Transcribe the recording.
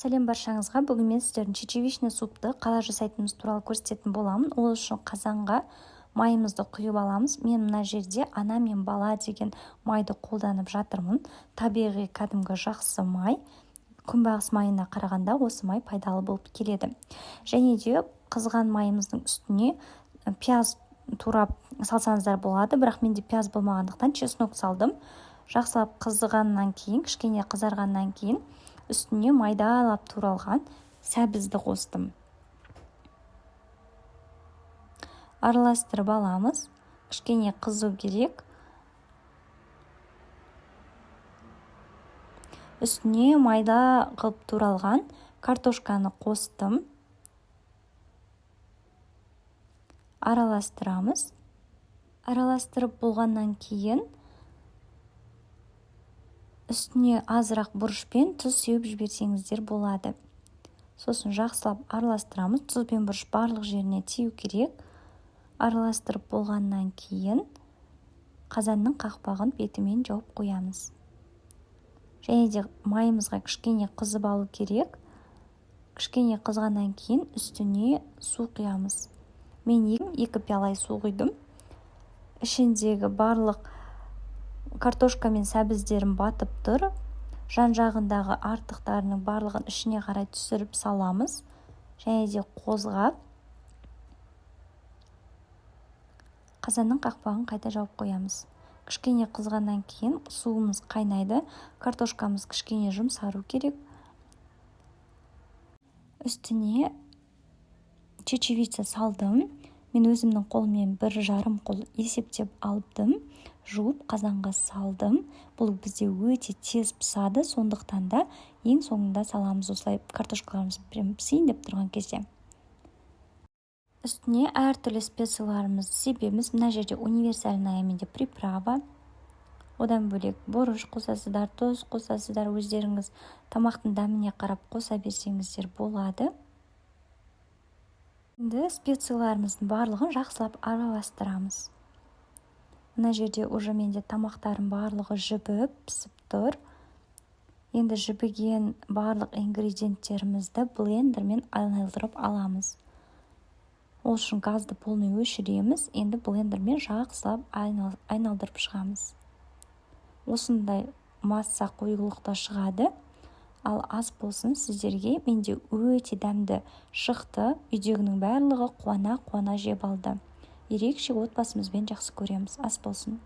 Сәлем баршаңызға. Бүгін мен сіздердің чечевичный супты қалай жасайтынымыз туралы көрсететін боламын. Ол үшін қазанға майымызды құйып аламыз. Мен мына жерде ана мен бала деген майды қолданып жатырмын. Табиғи кәдімгі жақсы май. Күнбағыс майына қарағанда осы май пайдалы болып келеді. Және де қызған майымыздың үстіне пияз турап салсаңыздар болады, бірақ менде пияз болмағандықтан чеснок салдым. Жақсылап қызғаннан кейін, кішкене қызарғаннан кейін үстіне майдалап туралған сәбізді қостым. Араластырып аламыз. Кішкене қызу керек. Үстіне майда қылып туралған картошканы қостым. Араластырамыз. Араластырып болғаннан кейін үстіне азырақ бұрышпен тұз сеуіп жіберсеңіздер болады. Сосын жақсылап араластырамыз. Тұз бен бұрыш барлық жеріне тию керек. Араластырып болғаннан кейін қазанның қақпағын бетімен жауып қоямыз. Және де майымызға кішкене қызып алу керек. Кішкене қызғаннан кейін үстіне су құямыз. Мен 2 пиала су құйдым. Ішіндегі барлық картошка мен сәбіздерін батып тұр. Жан-жағындағы артықтарының барлығын ішіне қарай түсіріп саламыз. Және де қозғап қазанның қақпағын қайта жауып қоямыз. Кішкене қызғаннан кейін суымыз қайнайды. Картошкамыз кішкене жұмсару керек. Үстіне чечевица салдым. Мен өзімнің қолыммен 1,5 қол есептеп алыптым. Жуып қазанға салдым. Бұл бізде өте тез пысады, сондықтан да ең соңында саламыз. Осылай картошкаларымыз пісейін деп тұрған кезде. Үстіне әртүрлі специяларымызды себеміз. Мына жерде универсальная менде приправа. Одан бөлек бұрыш қосасыздар, тұз қосасыздар. Өздеріңіз тамақтың дәміне қарап қоса берсеңіздер болады. Енді специяларымыздың барлығын жақсылап араластырамыз. Мына жерде уже менде тамақтардың барлығы жібіп, пісіп тұр. Енді жібіген барлық ингредиенттерімізді блендермен айналдырып аламыз. Ол үшін газды полный өшіреміз. Енді блендермен жақсылап айналдырып шығамыз. Осындай масса қоюлықта шығады. Ал аз болсын сіздерге. Менде өте дәмді шықты. Үйдегінің барлығы қуана жеп алды. Ерекше отбасымызбен жақсы көреміз. Ас болсын.